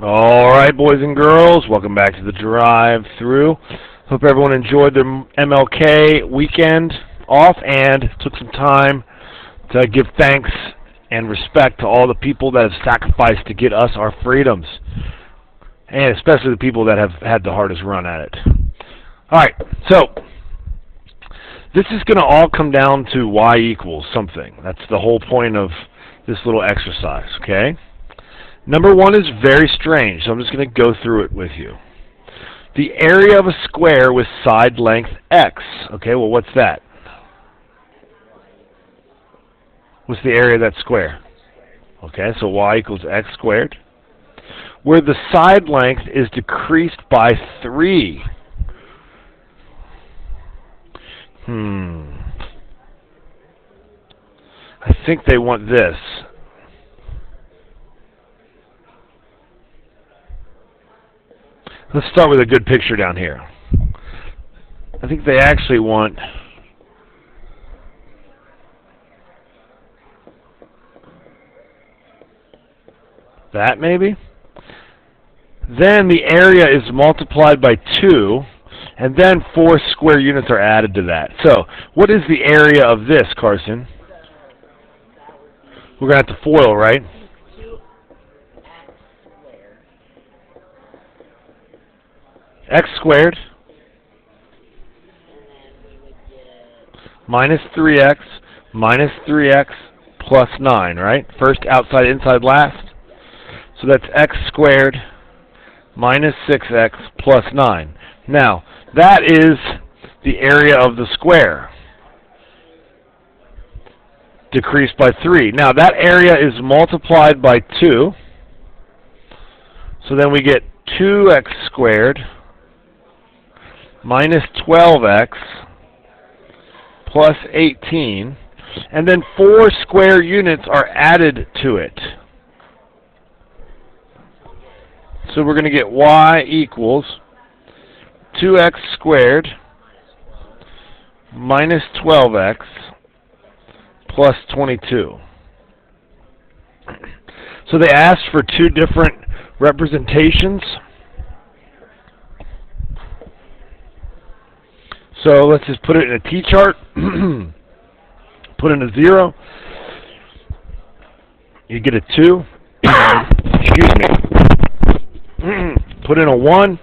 Alright, boys and girls, welcome back to the drive-through. Hope everyone enjoyed their MLK weekend off and took some time to give thanks and respect to all the people that have sacrificed to get us our freedoms, and especially the people that have had the hardest run at it. Alright, so this is going to all come down to y equals something. That's the whole point of this little exercise, okay? Number one is very strange, so I'm just going to go through it with you. The area of a square with side length x. Okay, well, what's that? What's the area of that square? Okay, so y equals x squared. Where the side length is decreased by 3. I think they want this. Let's start with a good picture down here. I think they actually want that, maybe? Then the area is multiplied by 2, and then 4 square units are added to that. So, what is the area of this, Carson? We're going to have to FOIL, right? X squared minus 3x plus 9, right? First outside, inside, last. So that's x squared minus 6x plus 9. Now, that is the area of the square, decreased by 3. Now, that area is multiplied by 2. So then we get 2x squared minus 12x plus 18, and then 4 square units are added to it. So we're going to get y equals 2x squared minus 12x plus 22. So they asked for 2 different representations. So let's just put it in a T-chart, put in a 0, you get a 2, excuse me, put in a 1,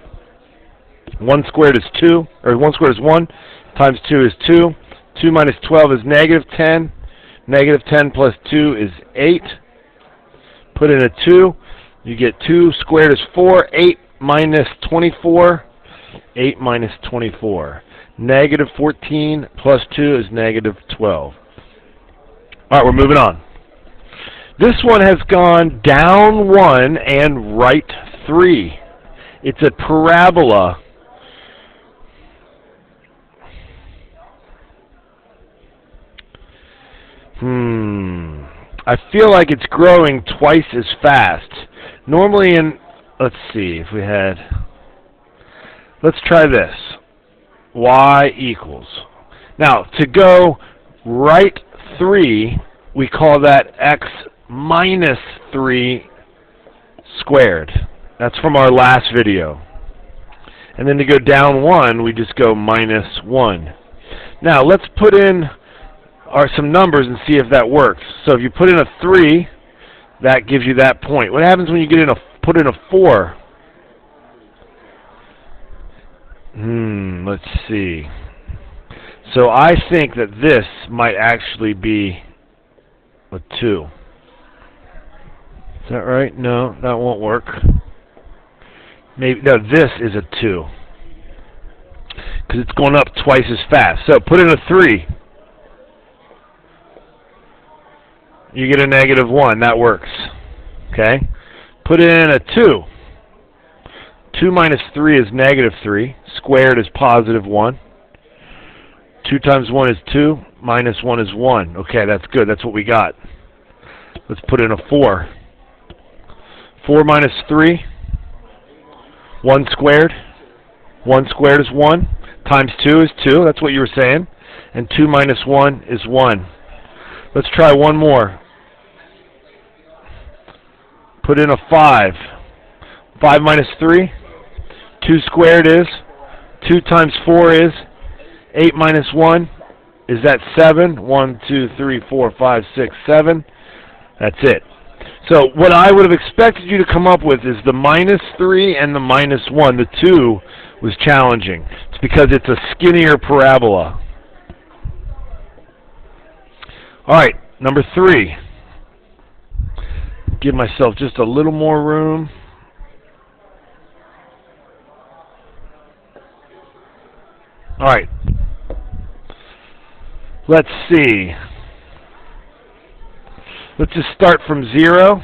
1 squared is 2, or 1 squared is 1, times 2 is 2, 2 minus 12 is negative 10, negative 10 plus 2 is 8, put in a 2, you get 2 squared is 4, 8 minus 24, 8 minus 24. Negative 14 plus 2 is negative 12. Alright, we're moving on. This one has gone down 1 and right 3. It's a parabola. I feel like it's growing twice as fast. Normally let's see if we had, let's try this. Y equals. Now, to go right 3, we call that x minus 3 squared. That's from our last video. And then to go down 1, we just go minus 1. Now, let's put in some numbers and see if that works. So if you put in a 3, that gives you that point. What happens when you put in a 4? Let's see. So I think that this might actually be a 2. Is that right? No, that won't work. Maybe, no, this is a 2. Because it's going up twice as fast. So put in a 3. You get a negative 1. That works. Okay? Put in a 2. 2 minus 3 is negative 3. Squared is positive 1. 2 times 1 is 2. Minus 1 is 1. Okay, that's good. That's what we got. Let's put in a 4. 4 minus 3. 1 squared. 1 squared is 1. Times 2 is 2. That's what you were saying. And 2 minus 1 is 1. Let's try one more. Put in a 5. 5 minus 3. 2 squared is? 2 times 4 is? 8 minus 1? Is that 7? 1, 2, 3, 4, 5, 6, 7. That's it. So what I would have expected you to come up with is the minus 3 and the minus 1. The 2 was challenging. It's because it's a skinnier parabola. All right, number 3. Give myself just a little more room. All right. Let's see. Let's just start from 0.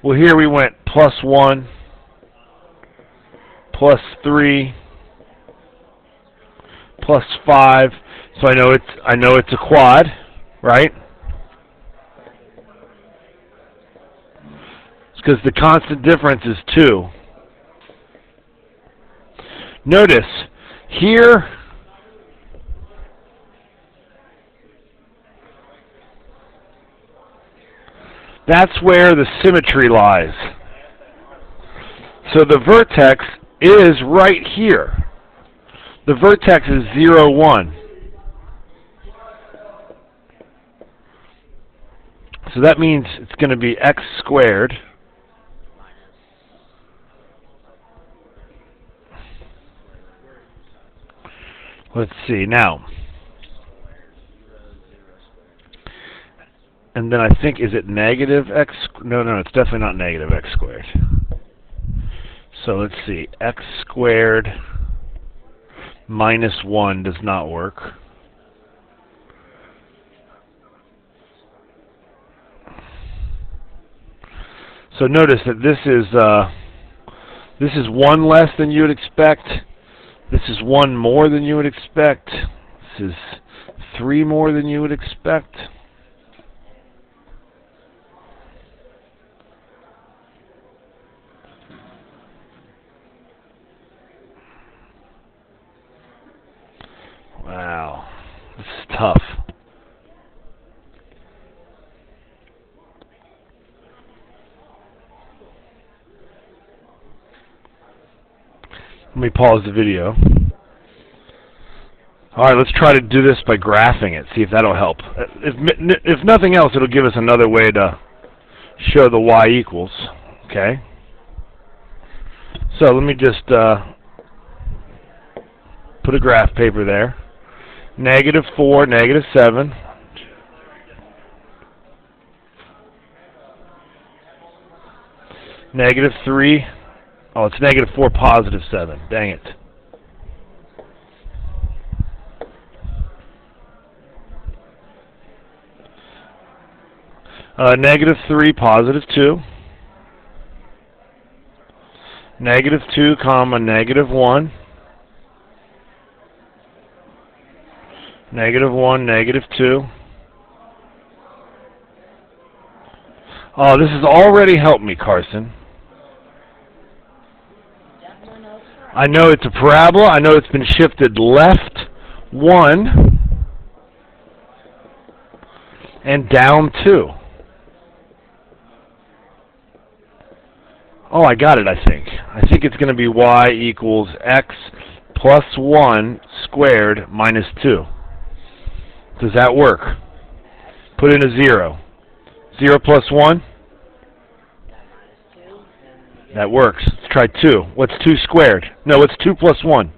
Well, here we went plus 1, plus 3, plus 5. So I know it's a quad, right? It's because the constant difference is 2. Notice here, that's where the symmetry lies. So the vertex is right here. The vertex is 0, 1. So that means it's going to be x squared let's see now. And then I think, is it negative x? No, it's definitely not negative x squared. So let's see. X squared minus 1 does not work. So notice that this is 1 less than you would expect. This is 1 more than you would expect. This is 3 more than you would expect. Wow, this is tough. Let me pause the video. Alright, let's try to do this by graphing it, see if that'll help. If nothing else, it'll give us another way to show the y equals. Okay? So let me just put a graph paper there. Negative 4, negative 7. Negative 3. Oh, it's negative 4, positive 7. Dang it. Negative 3, positive 2. Negative 2, comma, negative 1. Negative 1, negative 2. Oh, this has already helped me, Carson. I know it's a parabola. I know it's been shifted left 1 and down 2. Oh, I got it, I think. I think it's going to be y equals x plus 1 squared minus 2. Does that work? Put in a 0. 0 plus 1? That works. Let's try 2. What's 2 squared? No, what's 2 plus 1?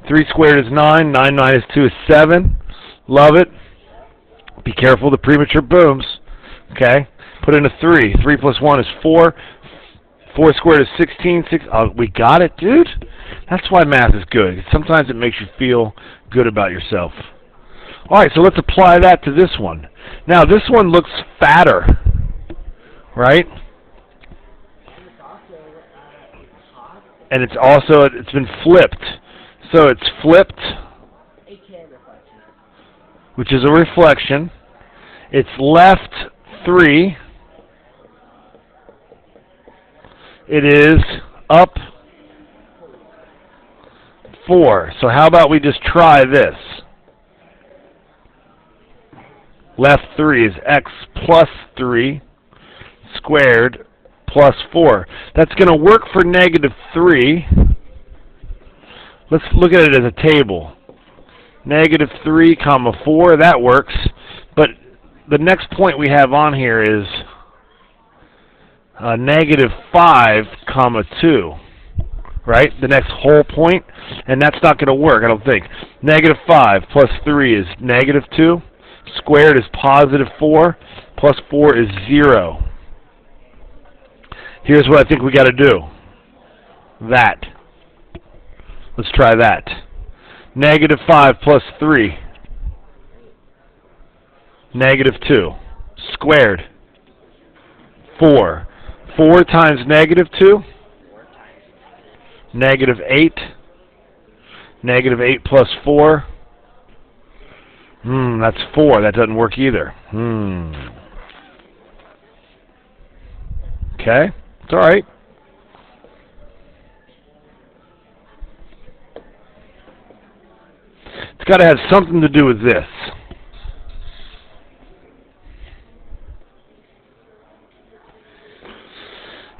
3 squared is 9. 9 minus 2 is 7. Love it. Be careful, the premature booms. Okay. Put in a 3. 3 plus 1 is 4. 4 squared is 16. We got it, dude. That's why math is good. Sometimes it makes you feel good about yourself. All right, so let's apply that to this one. Now, this one looks fatter, right? And it's been flipped. So it's flipped, which is a reflection. It's left 3. It is up 4. So how about we just try this? Left 3 is x plus 3 squared plus 4. That's going to work for negative 3. Let's look at it as a table. Negative 3 comma 4, that works. But the next point we have on here is negative 5 comma 2. Right? The next whole point. And that's not going to work, I don't think. Negative 5 plus 3 is negative 2. Squared is positive 4. Plus 4 is 0. Here's what I think we got to do. That. Let's try that. Negative 5 plus 3. Negative 2. Squared. 4. 4 times negative 2. Negative 8. Negative 8 plus 4. That's 4. That doesn't work either. Okay. It's all right. It's got to have something to do with this.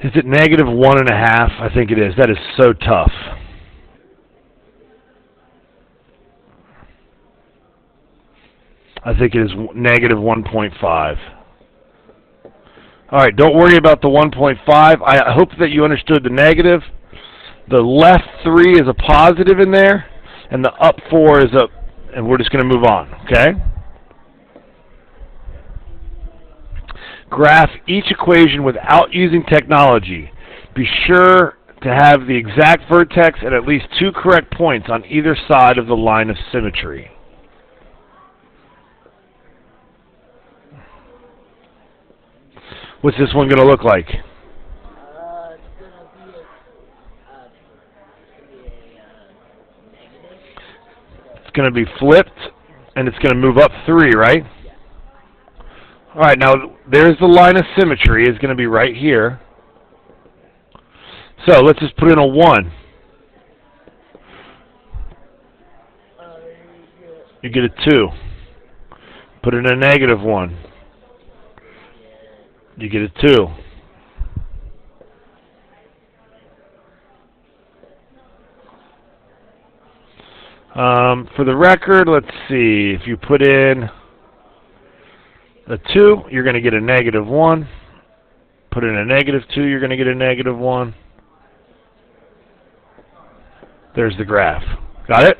Is it negative 1.5? I think it is. That is so tough. I think it is negative 1.5. All right, don't worry about the 1.5. I hope that you understood the negative. The left 3 is a positive in there, and the up 4 is up, and we're just going to move on, okay? Graph each equation without using technology. Be sure to have the exact vertex and at least 2 correct points on either side of the line of symmetry. What's this one going to look like? It's going to be flipped, and it's going to move up 3, right? All right, now there's the line of symmetry. It's going to be right here. So let's just put in a 1. You get a 2. Put in a negative 1. You get a 2. For the record, let's see. If you put in a 2, you're going to get a negative 1. Put in a negative 2, you're going to get a negative 1. There's the graph. Got it?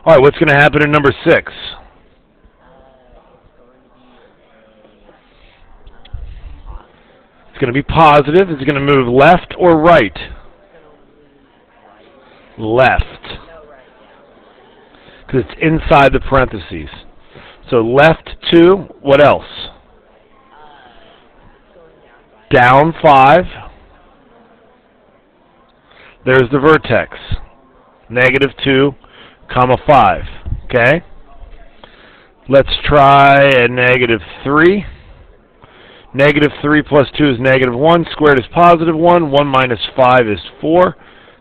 All right, what's going to happen in number 6? It's going to be positive. Is it going to move left or right? Left. Because it's inside the parentheses. So left 2, what else? Down 5. There's the vertex. Negative 2, comma 5. Okay? Let's try a negative 3. Negative 3 plus 2 is negative 1. Squared is positive 1. 1 minus 5 is 4.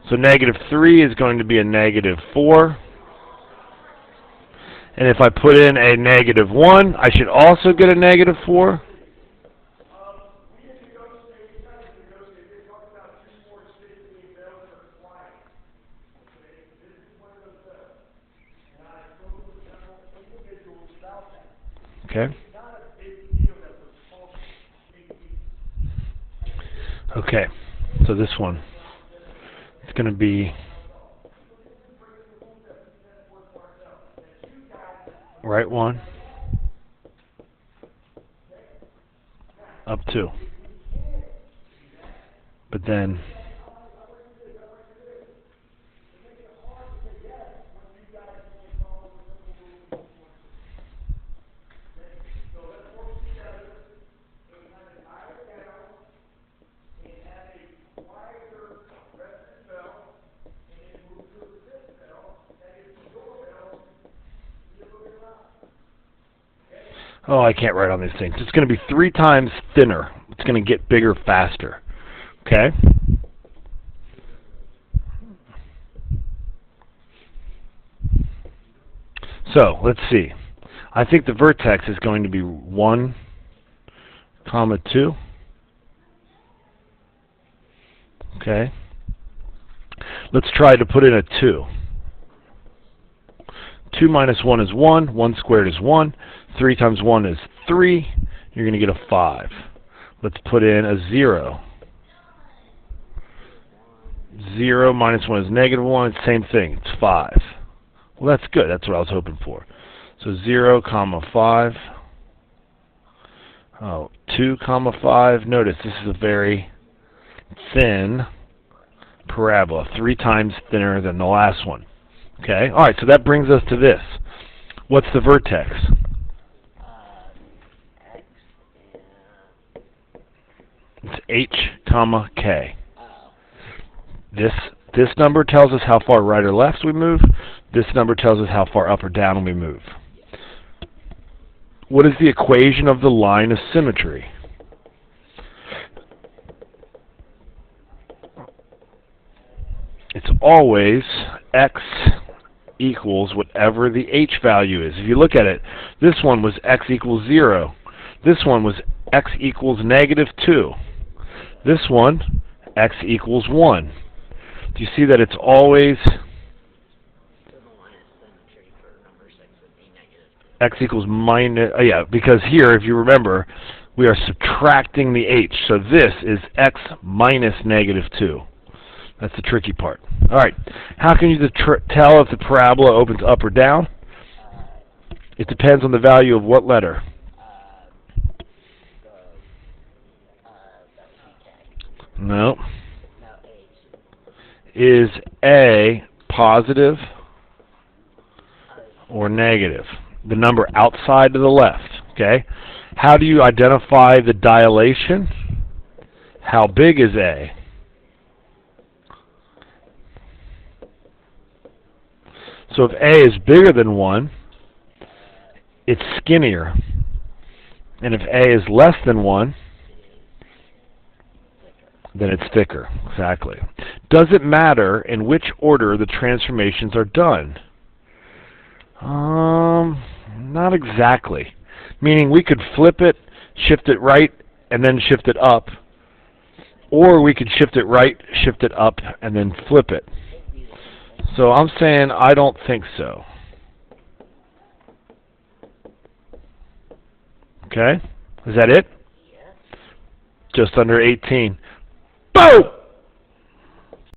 So negative 3 is going to be a negative 4. And if I put in a negative 1, I should also get a negative 4. Okay. Okay. So this one, it's going to be right 1, up 2. But then oh, I can't write on these things. It's going to be 3 times thinner. It's going to get bigger faster. Okay? So, let's see. I think the vertex is going to be 1, comma 2. Okay. Let's try to put in a 2. 2 minus 1 is 1. 1 squared is 1. 3 times 1 is 3. You're going to get a 5. Let's put in a 0. 0 minus 1 is negative 1. It's the same thing. It's 5. Well, that's good. That's what I was hoping for. So 0, comma 5. Oh, 2, comma 5. Notice this is a very thin parabola, 3 times thinner than the last one. Okay, all right, so that brings us to this. What's the vertex? It's h, comma k. This number tells us how far right or left we move. This number tells us how far up or down we move. What is the equation of the line of symmetry? It's always x equals whatever the h value is. If you look at it, this one was x equals 0. This one was x equals negative 2. This one, x equals 1. Do you see that it's always x equals minus, yeah, because here, if you remember, we are subtracting the h. So this is x minus negative 2. That's the tricky part. All right, how can you tell if the parabola opens up or down? It depends on the value of what letter? No. Is A positive or negative? The number outside to the left. Okay. How do you identify the dilation? How big is A? So if A is bigger than 1, it's skinnier. And if A is less than 1, then it's thicker. Exactly. Does it matter in which order the transformations are done? Not exactly. Meaning we could flip it, shift it right, and then shift it up. Or we could shift it right, shift it up, and then flip it. So I'm saying I don't think so. Okay? Is that it? Just under 18. Boom!